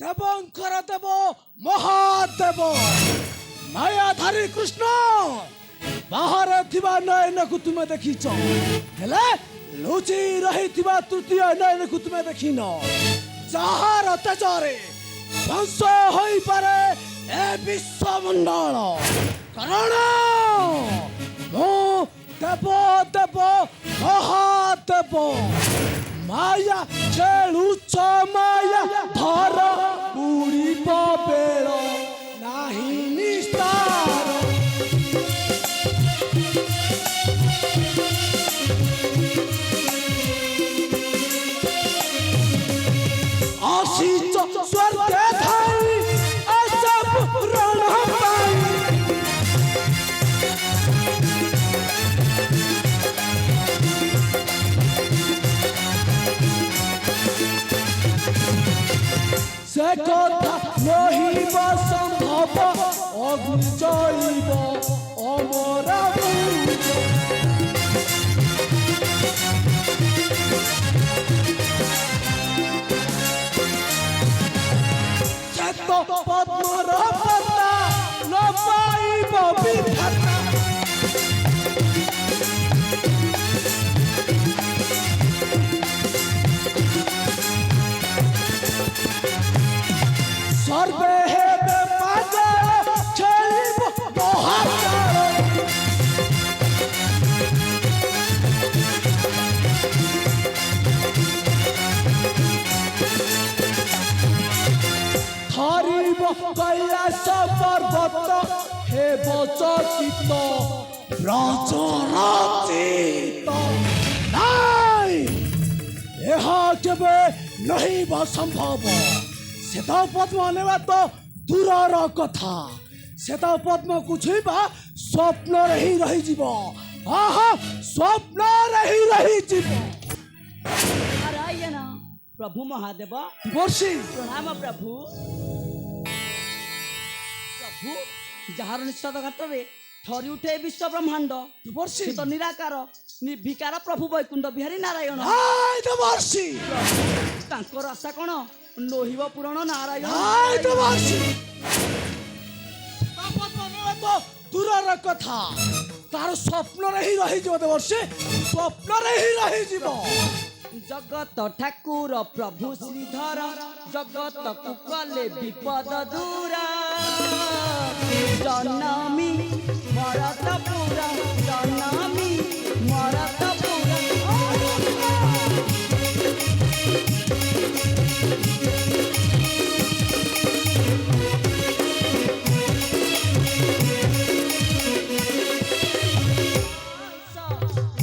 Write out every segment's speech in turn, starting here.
দেবঙ্কর দেব মহাদেব মায়াধাରୀ কৃষ্ণ ବାହାରେ ଥିବା ନୟନକୁ ତୁମେ ଦେଖିଛ, ହେଲେ ଲୁଚି ରହିଥିବା ତୃତୀୟ ନୟନକୁ ତୁମେ ଦେଖିନ, ଯାହାର ତେଜରେ ଧ୍ୱଂସ ହୋଇପାରେ ଏ ବିଶ୍ୱମଣ୍ଡଳ। କାରଣ ମୁଁ ଦେବ ଦେବ ମହାଦେବ। ମାୟା ଖେଳୁଛ ମାୟା ଧର ବୁଡ଼ିବ ବେଳ ନାହିଁ ନିସ୍ତାର। आशीच स्वर्ग धाई अजब रण पाई। से कथा नहिब संभव अग्नि जैब अमर पद्मर पता न पाइब विधाता। सर्वे हेबे पागल खेलिब महाकाल। हरिब कैलास पर्वत हेब चकित ब्रजरचित। नाई ଏହା କେବେ नहीं बा संभव। श्वेत पद्म नेवा तो दूरर कथा, श्वेत पद्म को छुईबा स्वप्न ही रही जीव। आहा स्वप्न ही रही जीव। नारायण प्रभु महादेव वर्षी प्रणाम प्रभु। प्रभु जार निश्चित घाटे थरी उठे विश्व ब्रह्मांड वर्षी तो निराकार निर्विकार प्रभु वैकुंठ बिहारी नारायण। वर्षी तांकर आशा कौन लोहिब पुराण नारायण। तो दूरर कथा तार स्वप्न ही रही जीव। वर्षी स्वप्न ही रही जीव। जगत ठाकुर प्रभु श्रीधर जगत को कले विपद दूर। जनमी मरत पुरा जनमी मरत पुरा।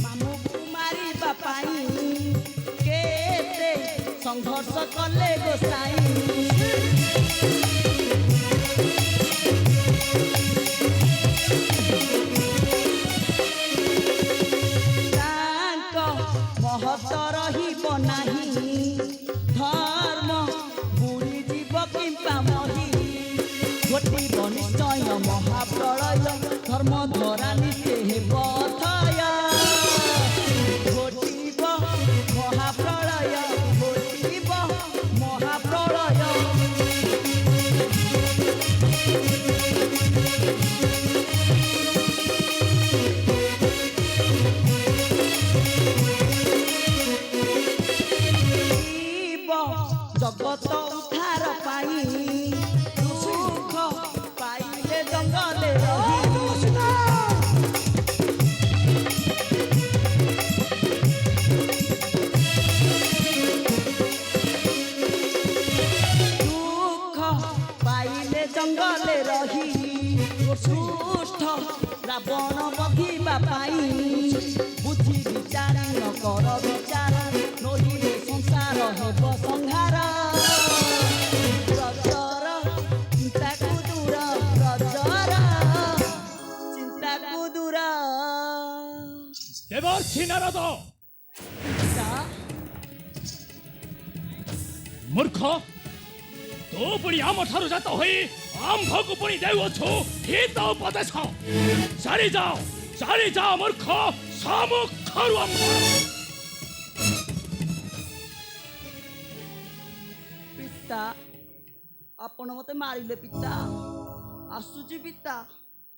मामू कुमारी बापाई केते संघर्ष कले गोसाई। महत रहिब नाही धर्म बुड़ी जीव किंपा मही। घटिब निश्चय महाप्रलय धर्म धरा नित्य हेब अथय। घटिब महाप्रलय घटिब महाप्रलय। जगत उद्धार पाई सुख पाइले जंगले रही। सुख पाइले जंगले रही सुष्ठ रावण बघिबा पाई। बुद्धि विचार न कर विचार नहिले संसार हेब संहार। ब्रजर चिंता को दूर ब्रजर चिंता को दूर। देवर्षि नारद मूर्ख तो पुणी आम ठारू जात होई आम्भ को पुणी देउछु हित उपदेश। चाली जाओ मूर्ख सम्मुखरु आम्भ। पिता ଆପଣ ମତେ ମାରିଲେ ପିତା। ଆସୁଛି ପିତା,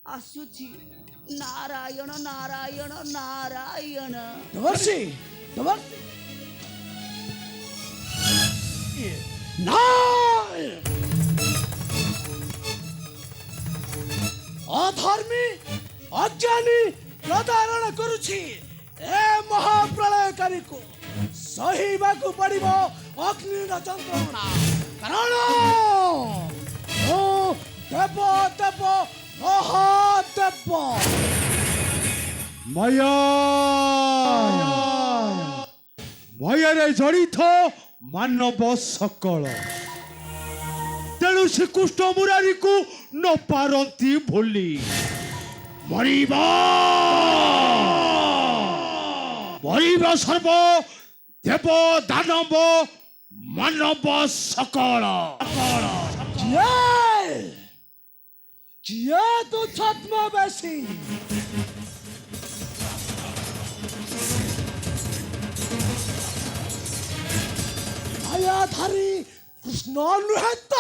ଆସୁଛି। ନାରାୟଣ ନାରାୟଣ ନାରାୟଣ। ଦେବର୍ଷି ଦେବର୍ଷି ନାଇଁ ଅଧର୍ମୀ ଅଜ୍ଞାନୀ ପ୍ରତାରణ କରୁଛି ଏ ମହାପ୍ରଳୟକାରୀକୁ ସହିବାକୁ ପଡ଼ିବ ଅଗ୍ନିର ଯନ୍ତ୍ରଣା। କାରଣ ମୁଁ ଦେବ ଦେବ ମହାଦେବ। ମାୟା ମାୟାରେ ଜଡ଼ିତ ମାନବ ସକଳ, ତେଣୁ ଶ୍ରୀକୃଷ୍ଣ ମୁରାରୀକୁ ନ ପାରନ୍ତି ଭୁଲି ମରିବା ମରିବା ସର୍ବ ଦେବ ଦାନବ ମାନବ ସକଳ। କିଏ ତୁ ଛଦ୍ମବେଶୀ? ମାୟାଧାରୀ କୃଷ୍ଣ ନୁହେଁ ତ?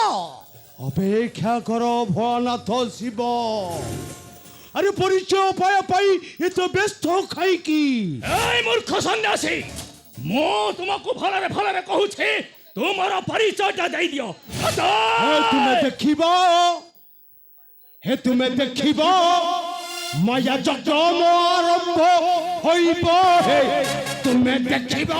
অপেক্ষা করো ভোলানাথ শিব। আরে পরিচয় পায়া পাই এ তো ব্যস্ত খাই কি? এই মূর্খ সন্ন্যাসী, ମୁଁ ତୁମକୁ ଭଲରେ ଭଲରେ କହୁଛି, ତୁମର ପରିଚୟଟା ଦେଇଦିଅ। তুমি দেখিব তুমি দেখিব মায়া যজ্ঞ আরম্ভ হইব। তুমি দেখিব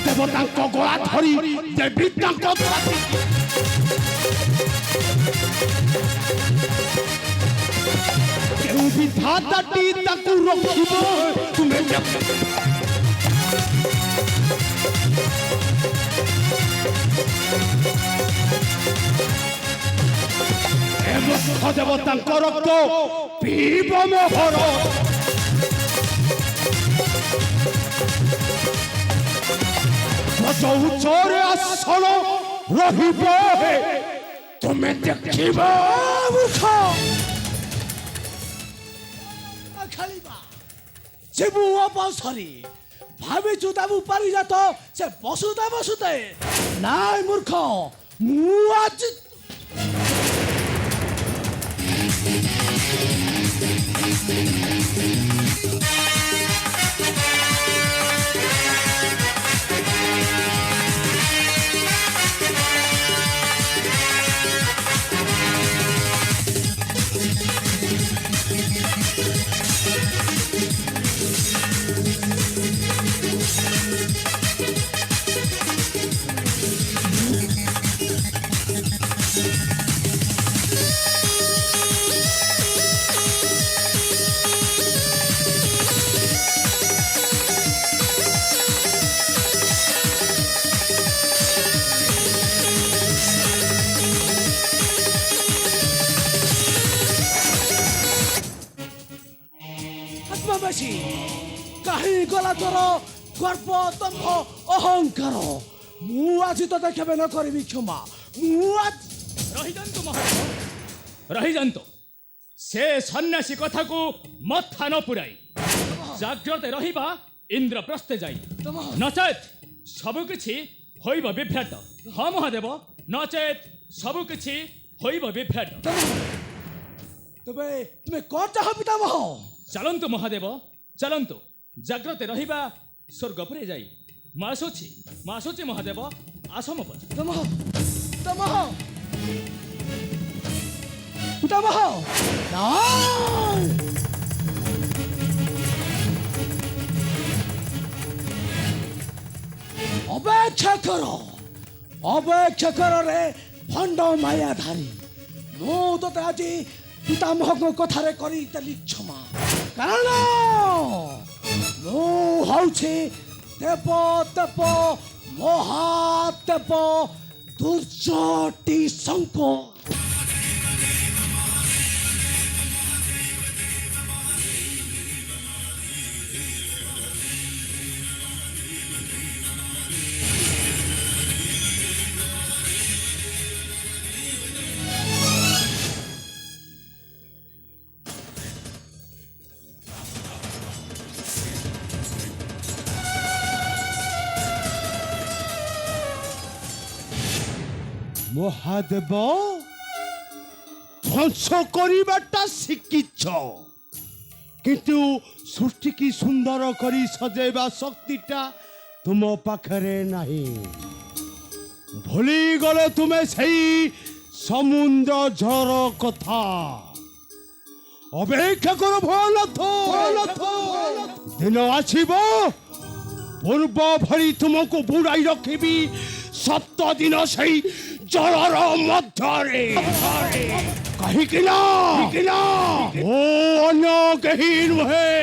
দেবতাঙ্ক গলা ধরি দেবী তাঙ্ক কেউ বিধাতাটি তাকে রখিব। তুমি দেবতাঙ্ক রক্ত পিব মোহর। উচ্চরে আসন রহিব। তুমি দেখিব মূর্খ খেলিবা ଯିବୁ ଅବସରୀ ଭାବିଛୁ ଦେବୁ ପାରିଜାତ ସେ ବସୁତେ ବସୁତେ। ନାଇଁ ମୂର୍ଖ, ମୁଁ ଆଜି ଛଦ୍ମବେଶୀ କାହିଁ ଗଲା ତୋର ଗର୍ବ ଦମ୍ଭ ଅହଙ୍କାର? ମୁଁ ଆଜି ତତେ କେବେ ନ କରିବି କ୍ଷମା। ମୁଁ ଆଜି ରହିଯାନ୍ତୁ ମହାଦେବ, ରହିଯାନ୍ତୁ। ସେ ସନ୍ନ୍ୟାସୀ କଥାକୁ ମଥା ନ ପୁରାଇ ଜାଗ୍ରତ ରହିବା ଇନ୍ଦ୍ରପ୍ରସ୍ଥେ ଯାଇ, ନଚେତ୍ ସବୁକିଛି ହୋଇବ ବିଭ୍ରାଟ। ହଁ ମହାଦେବ, ନଚେତ୍ ସବୁକିଛି ହୋଇବ ବିଭ୍ରାଟ। ତେବେ ତୁମେ କ'ଣ ଚାହ ପିତାମହ? ଚାଲନ୍ତୁ ମହାଦେବ, ଚାଲନ୍ତୁ। ଜାଗ୍ରତ ରହିବା ସ୍ୱର୍ଗପୁରେ ଯାଇ। ମୁଁ ଆସୁଛି ମହାଦେବ, ଆସ ମୋ ପଛେ। ପିତାମହ ପିତାମହ ପିତାମହ ନାଇଁ! ଅପେକ୍ଷା କର ରେ ଭଣ୍ଡ ମାୟାଧାରୀ। ମୁଁ ତତେ ଆଜି ପିତାମହଙ୍କ କଥାରେ କରିଦେଲି କ୍ଷମା। କାରଣ ମୁଁ ହଉଛି ଦେବ ଦେବ ମହାଦେବ ଦୁର୍ଜଟି ଶଙ୍କର। ମହାଦେବ ଧ୍ୱଂସ କରିବାଟା ଶିଖିଛ, କିନ୍ତୁ ସୃଷ୍ଟିକି ସୁନ୍ଦର କରି ସଜେଇବା ଶକ୍ତିଟା ତୁମ ପାଖରେ ନାହିଁ। ଭୁଲିଗଲ ତୁମେ ସେଇ ସମୁଦ୍ର ଝର କଥା। ଅପେକ୍ଷା କର ଭୋଳାନାଥ, ଦିନ ଆସିବ ପୂର୍ବ ଭଳି ତୁମକୁ ବୁଡ଼ାଇ ରଖିବି 7 ଦିନ ସେଇ ଜଳର ମଧ୍ୟରେ। କାହିଁକି ନା ମୁଁ ଅନ୍ୟ କେହି ନୁହେଁ,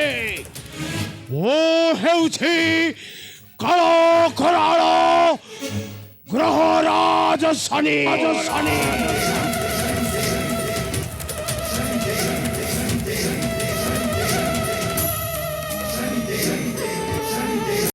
ମୁଁ ହେଉଛି କାଳ କରାଳ ଗ୍ରହରାଜ ଶନି।